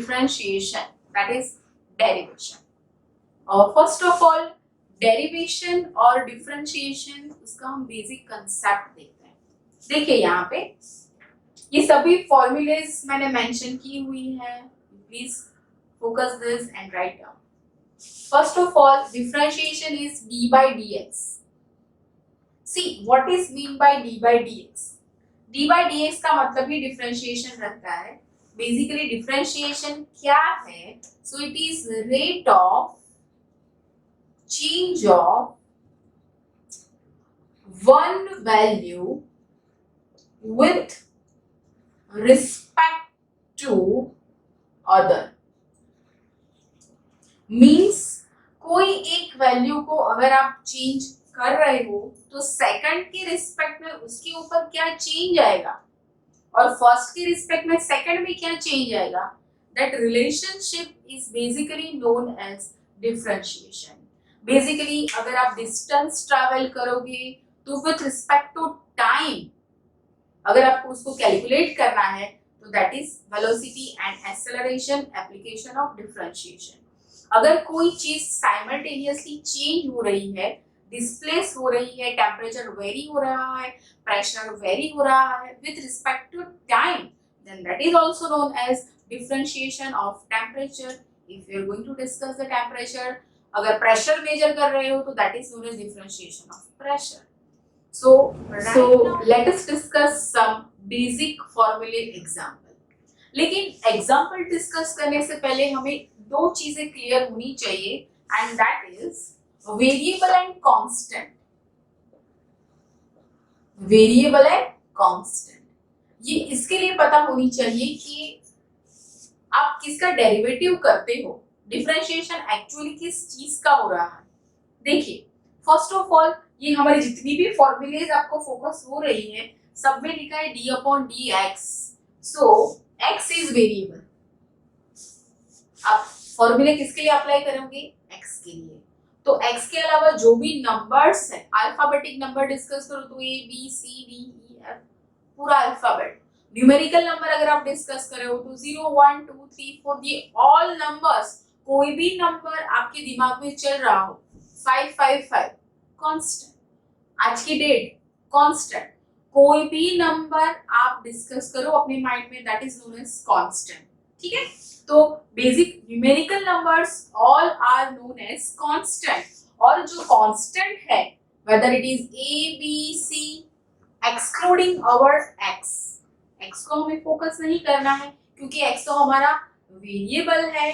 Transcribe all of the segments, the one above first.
differentiation, that is derivation. First of all, derivation और differentiation, उसका हम basic concept देखते हैं. देखिए यहाँ पे ये सभी formulas मैंने mention की हुई हैं. Please focus this and write down. First of all, differentiation is d by dx. See, what is mean by d by dx? d by dx का मतलब ही differentiation रहता है. Basically differentiation क्या है? So it is rate of change of one value with respect to other. Means कोई एक value को अगर आप चेंज कर रहे हो तो सेकंड के रिस्पेक्ट में उसके ऊपर क्या चेंज आएगा और फर्स्ट के रिस्पेक्ट में सेकंड में क्या चेंज आएगा. That relationship is basically known as differentiation. Basically अगर आप डिस्टेंस ट्रैवल करोगे तो विथ रिस्पेक्ट टू टाइम अगर आपको उसको कैलकुलेट करना है तो that is velocity and acceleration application of differentiation. अगर कोई चीज साइमल्टेनियसली चेंज हो रही है, डिस्प्लेस हो रही है, टेम्परेचर वेरी हो रहा है, प्रेशर वेरी हो रहा है with respect to time, then that is also known as differentiation of temperature. If you are going to discuss the temperature, अगर प्रेशर मेजर कर रहे हो तो that is known as differentiation of pressure. So let us discuss some basic formula example. लेकिन example discuss करने से पहले हमें दो चीजें क्लियर होनी चाहिए and that is variable and constant. Variable and constant, ये इसके लिए पता होनी चाहिए कि आप किसका डेरिवेटिव करते हो, डिफरेंशिएशन एक्चुअली किस चीज का हो रहा है. देखिए फर्स्ट ऑफ ऑल ये हमारी जितनी भी फॉर्मूलेज आपको फोकस हो रही है सब में लिखा है d upon D x. So x is variable. आप फॉर्मूले किसके लिए अप्लाई करोगे, x के लिए. तो x के अलावा जो भी नंबर्स है, अल्फाबेटिक नंबर डिस्कस करो तो a b c d e f पूरा अल्फाबेट. न्यूमेरिकल नंबर अगर आप डिस्कस कर रहे हो तो 0 1 2 3 4 ये ऑल नंबर्स, कोई भी नंबर आपके दिमाग में चल रहा हो, 555 कांस्टेंट, आज की डेट कांस्टेंट, कोई भी नंबर आप डिस्कस करो अपने माइंड में that is known as constant. ठीक है, तो basic numerical numbers all are known as constant. और जो कांस्टेंट है whether it is a b c excluding our x को हमें फोकस नहीं करना है क्योंकि x तो हमारा वेरिएबल है.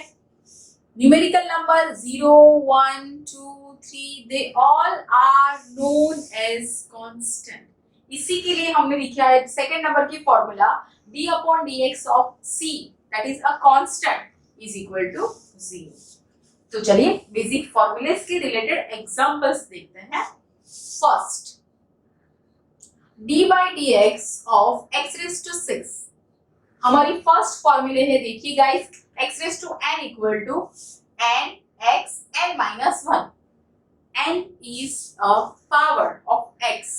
Numerical number 0 1 2 3 they all are known as constant. इसी के लिए हमने लिखा है सेकंड नंबर की formula d upon dx of c that is a constant is equal to 0. तो चलिए बेसिक फॉर्मूलेस के रिलेटेड एग्जांपल्स देखते हैं. First d by dx of x raised to 6. हमारी फर्स्ट फॉर्मूले है, देखिए guys, x raised to n equal to n x n minus 1. n is a power of x.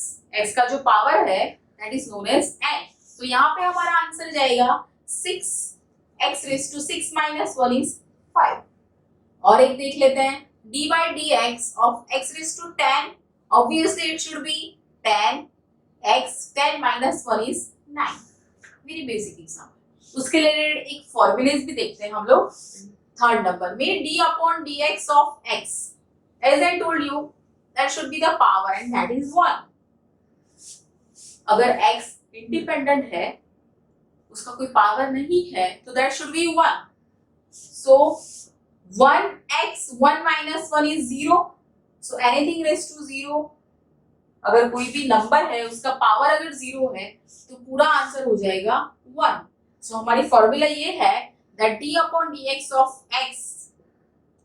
x का जो power है that is known as n. तो यहाँ पे हमारा आंसर जाएगा 6 x raised to 6 minus 1 is 5. और एक देख लेते हैं d by dx of x raised to 10. Obviously it should be 10 x 10 minus 1 is 9. Very basic example. उसके रिलेटेड एक फॉर्मूलेज भी देखते हैं हम लोग. थर्ड नंबर में d upon dx of x, as I told you that should be the power and that is 1. अगर x independent है, उसका कोई पावर नहीं है तो that should be 1. So 1x 1 minus 1 is 0. So anything raised to 0. अगर कोई भी नंबर है उसका पावर अगर 0 है तो पूरा आंसर हो जाएगा 1. So हमारी फॉर्मूला ये है that d upon dx of x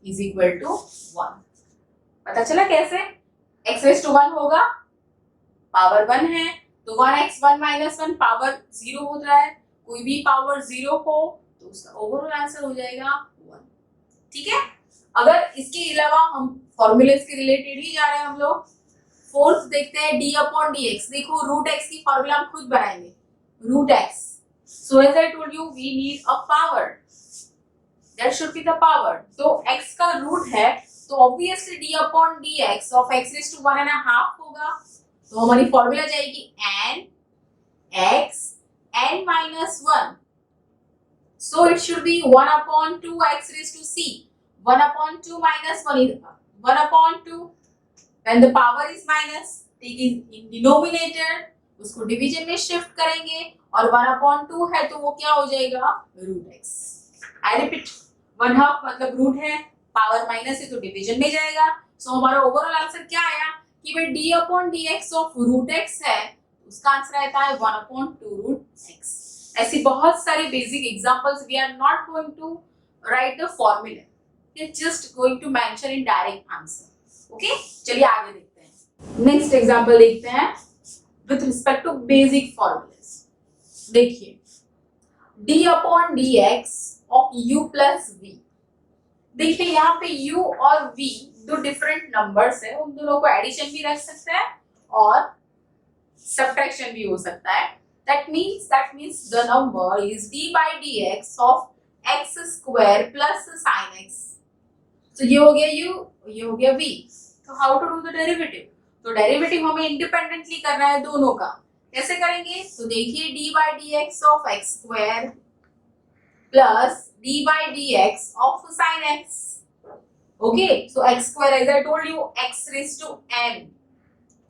is equal to 1. पता चला कैसे? x raised to 1 होगा, पावर 1 है तो 1x 1 minus 1 पावर 0 हो रहा है. कोई भी पावर 0 हो तो उसका ओवरऑल आंसर हो जाएगा 1. ठीक है, अगर इसके अलावा हम फॉर्मूलेस के रिलेटेड ही जा रहे हैं हम लोग. फोर्थ देखते हैं d upon dx. देखो रूट x की फॉर्मूला हम खुद बनाएंगे, root x. So as I told you we need a power. That should be the power. तो x का रूट है तो obviously d upon dx of x raise to 1.5 होगा। तो हमारी फॉर्मूला जाएगी n x n minus 1, so it should be 1 upon 2x raised to c। 1 upon 2 minus 1 is 1 upon 2, when the power is minus, take it in denominator, उसको division में shift करेंगे और 1 upon 2 है तो वो क्या हो जाएगा रूट x। आई रिपीट, 1/2 मतलब रूट है, पावर माइनस है तो डिवीजन में जाएगा। सो हमारा ओवरऑल आंसर क्या आया कि भाई d upon dx of root x है, उसका आंसर आता है 1 upon 2 रूट x। ऐसी बहुत सारे basic examples, we are not going to write the formula, we are just going to mention in direct answer. Okay, चलिए आगे देखते हैं। नेक्स्ट एग्जांपल देखते हैं with respect to basic formulas. देखिए d upon dx of u plus v। देखिए यहाँ पे u और v दो डिफरेंट नंबर्स है, उन दोनों को एडिशन भी रख सकते हैं और सब्ट्रैक्शन भी हो सकता है। that means the number is d by dx of x square plus sin x। तो ये हो गया u, ये हो गया v। तो how to do the derivative? तो डेरिवेटिव हमें इंडिपेंडेंटली करना है दोनों का। कैसे करेंगे? तो देखिए d by dx of x square plus d by dx of sin x। okay, so x square as I told you x raised to n,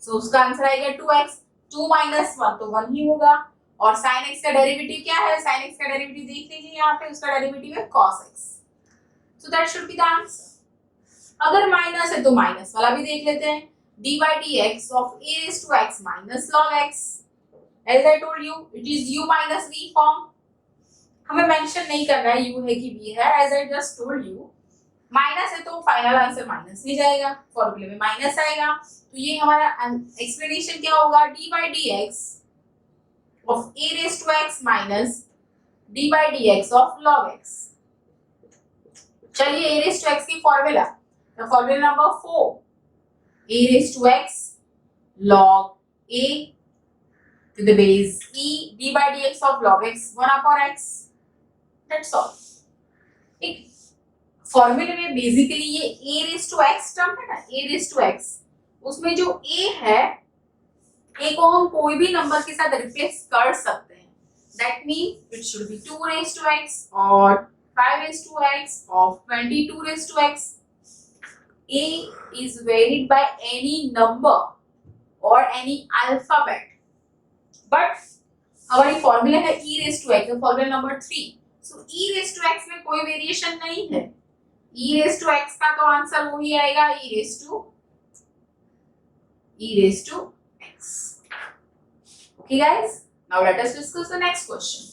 so उसका आंसर आएगा 2x। 2 minus 1 तो 1 ही होगा। और sin x का derivative क्या है? sin x का derivative देख लीजिए यहाँ पे, उसका डेरिवेटिव है cos x, so that should be the answer। अगर माइनस है तो माइनस वाला भी देख लेते हैं, d by dx of a raised to x minus log x। as I told you it is u minus v form, हमें mention नहीं करना है u है कि v है। as I just told you minus है तो फाइनल आंसर माइनस ही जाएगा, फॉर्मूले में माइनस आएगा। तो ये हमारा एक्सप्लेनेशन क्या होगा? d by dx of a raised to x minus d by dx of log x। चलिए a raised to x की फॉर्मूला, तो formula number 4, a raised to x log a to the base e d by dx of log x 1 upon x, that's all। एक फॉर्मूले में basically ये a raised to x term है ना, a raised to x, उसमें जो a है, a को हम कोई भी नंबर के साथ रिप्लेस कर सकते हैं। That means it should B 2 raised to x और 5 raised to x और 22 raised to x। a is varied by any number or any alphabet, but हमारी फॉर्मूला है e raised to x, formula number 3। So e raised to x में कोई variation नहीं है, e raised to x का तो answer वही आएगा, e raised to x। Okay guys, now let us discuss the next question।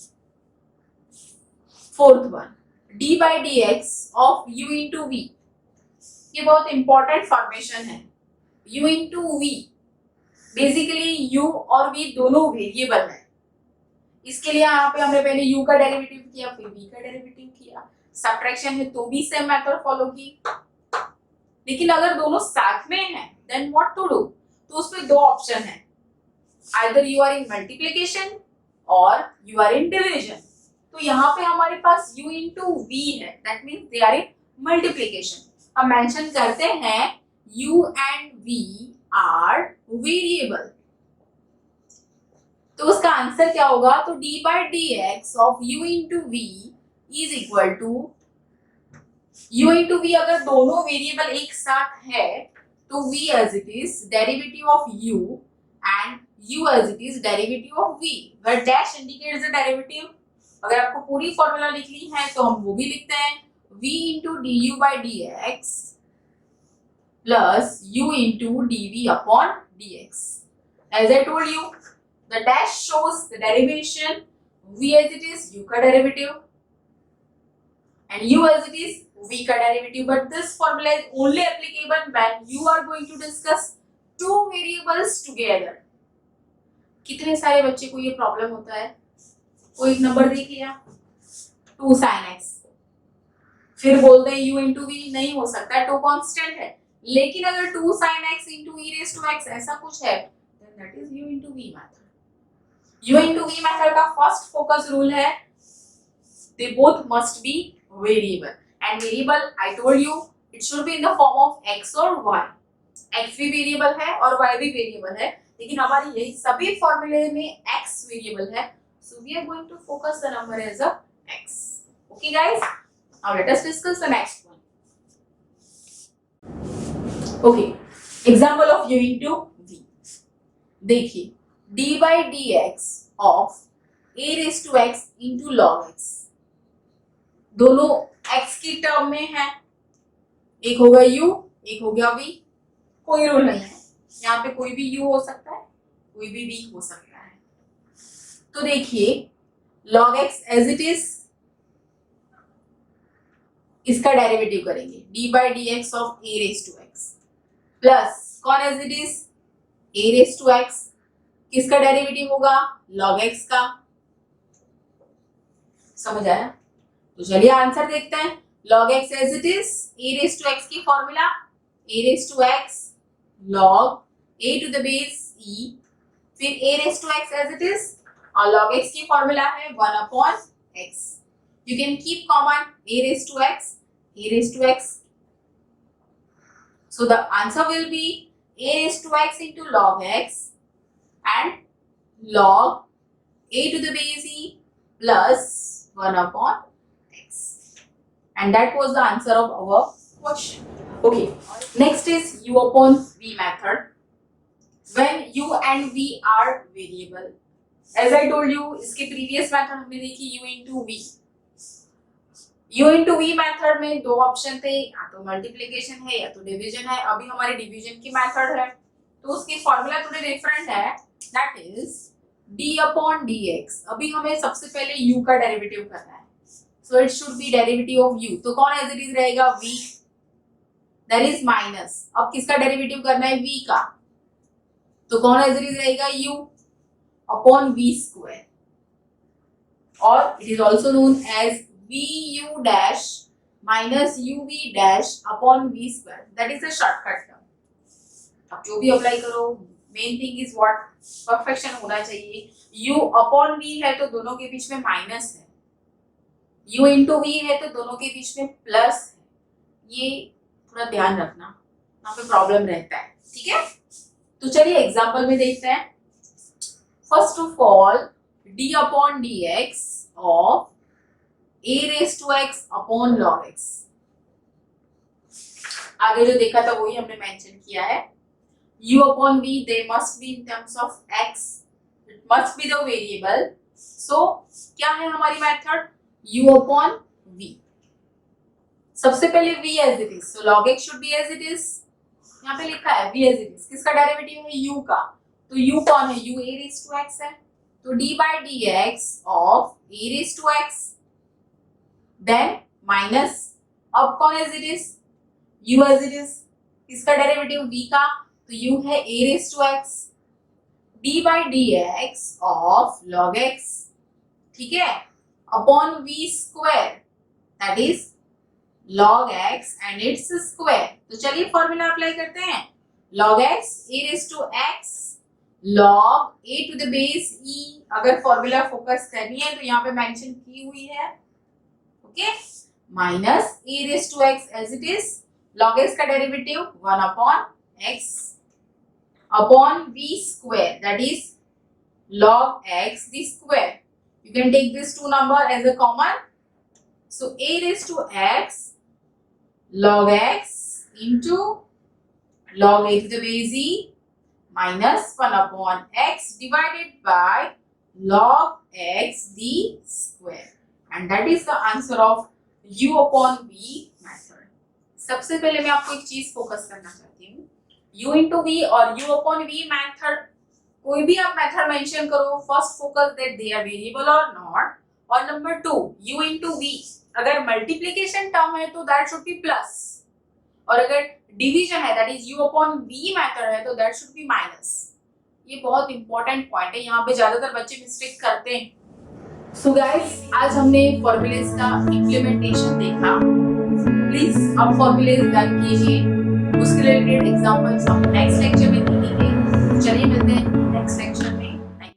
Fourth one, d by dx of u into v। ये बहुत इंपॉर्टेंट फॉर्मेशन है, u into v। Basically u और v दोनों variable है, इसके लिए यहाँ पे हमने पहले u का डेरिवेटिव किया, फिर v का डेरिवेटिव किया। सब्ट्रैक्शन है तो भी सेम मेथड फॉलो की। लेकिन अगर दोनों साथ में हैं देन व्हाट टू डू? तो उसमें दो ऑप्शन है, either you are in multiplication or you are in division। तो यहाँ पे हमारे पास u into v है, that means they are in multiplication। हम मेंशन करते हैं u and v are variable, तो उसका आंसर क्या होगा? तो d by dx of u into v is equal to u into v। अगर दोनों वेरिएबल एक साथ है तो v as it is derivative of u and u as it is derivative of v, where dash indicates the derivative। अगर आपको पूरी formula लिखनी है तो हम वो भी लिखते हैं, v into du by dx plus u into dv upon dx। as I told you the dash shows the derivation, v as it is u का derivative and u as it is v का derivative, but this formula is only applicable when you are going to discuss two variables together। कितने सारे बच्चे को ये problem होता है, कोई एक नंबर देख लिया 2 sin x, फिर बोलते हैं u into v, नहीं हो सकता, 2 कांस्टेंट है। लेकिन अगर 2 sin x into e raised to x ऐसा कुछ है, then that is u into v method। u into v method का फर्स्ट फोकस रूल है they both must be variable। And variable I told you it should be in the form of x और y. x भी variable है और y भी variable है, लेकिन हमारी यही सभी फॉर्मूले में x वेरिएबल है, so we are going to focus the number as a x. Okay guys, now let us discuss the next one. Okay, example of u into v. देखिए d by dx of a raised to x into log x, दोनों x की term में है, एक होगा u एक हो गया v. कोई रूल नहीं है, यहाँ पे कोई भी u हो सकता है कोई भी v हो सकता है. तो देखिए log x as it is, इसका डेरिवेटिव करेंगे d by dx of a raised to x plus कौन as it is a raised to x, किसका डेरिवेटिव होगा log x का. समझ आया? तो चलिए आंसर देखते हैं. log x as it is, a raised to x की formula a raised to x log a to the base e, फिर a raised to x as it is और log x की फॉर्मूला है 1 upon x. You can keep common a raised to x, a raised to x. So the answer will be a raised to x into log x and log a to the base e plus 1 upon x. And that was the answer of our question. Okay, next is u upon v method. When u and v are variable, as I told you, इसके previous method हमने देखी u into v. u into v method में दो option थे, या तो multiplication है या तो डिवीजन है. अभी हमारी डिवीजन की मेथड है, तो उसकी फॉर्मूला थोड़ी डिफरेंट है. That is d upon dx. अभी हमें सबसे पहले u का डेरिवेटिव करना है, so it should be derivative of u. तो कौन एज इट इज रहेगा v, दैट इज माइनस. अब किसका डेरिवेटिव करना है v का, तो कौन एज इट इज रहेगा u अपॉन v स्क्वायर, और it is also known as vu dash minus uv dash upon v square. That is a shortcut term. अब जो भी अप्लाई करो, main thing is what, perfection होना चाहिए. u upon v है तो दोनों के बीच में माइनस है, u इंटू v है तो दोनों के बीच में प्लस है. ये थोड़ा ध्यान रखना, यहाँ पे प्रॉब्लम रहता है. ठीक है, तो चलिए एग्जाम्पल में देखते हैं. First of all d upon dx of a raised to x upon log x. आगे जो देखा था वही हमने मेंशन किया है. u upon v, they must be in terms of x, it must be the variable. So क्या है हमारी मेथड, u upon v. सबसे पहले v as it is, so log x should be as it is. यहाँ पे लिखा है v as it is, किसका डेरिवेटिव है u का, तो u कौन है, u a raised to x है, तो d by dx of a raised to x then minus, अब कौन as it is, u as it is, इसका डेरिवेटिव v का, तो u है a raised to x, d by dx of log x, ठीक है, upon v square, that is log x and its square. तो चलिए फॉर्मूला अप्लाई करते हैं. log x a raised to x log a to the base e. अगर formula focus करनी है तो यहाँ पे मेंशन की हुई है, okay, minus a raised to x as it is, log x का derivative 1 upon x upon v square, that is log x the square. You can take this two number as a common, so a raised to x log x into log a to the base e minus 1 upon x divided by log x the square. And that is the answer of u upon v method. सबसे पहले मैं आपको एक चीज focus करना चाहती हूँ, u into v और u upon v method, कोई भी आप मेथड मेंशन करो, first focus that they are variable और नॉट, और नंबर 2 u into v, अगर मल्टीप्लिकेशन टर्म है तो दैट शुड बी प्लस, और अगर डिवीजन है that is u upon v method है तो दैट शुड बी माइनस. ये बहुत इंपॉर्टेंट पॉइंट है, यहाँ पे ज्यादातर बच्चे मिस्टेक करते हैं. सो गाइस, आज हमने फॉर्मूलेज का इम्प्लीमेंटेशन देखा. प्लीज अब फॉर्मूलेज डन कीजिए, उसके रिलेटेड एग्जांपल्स हम नेक्स्ट लेक्चर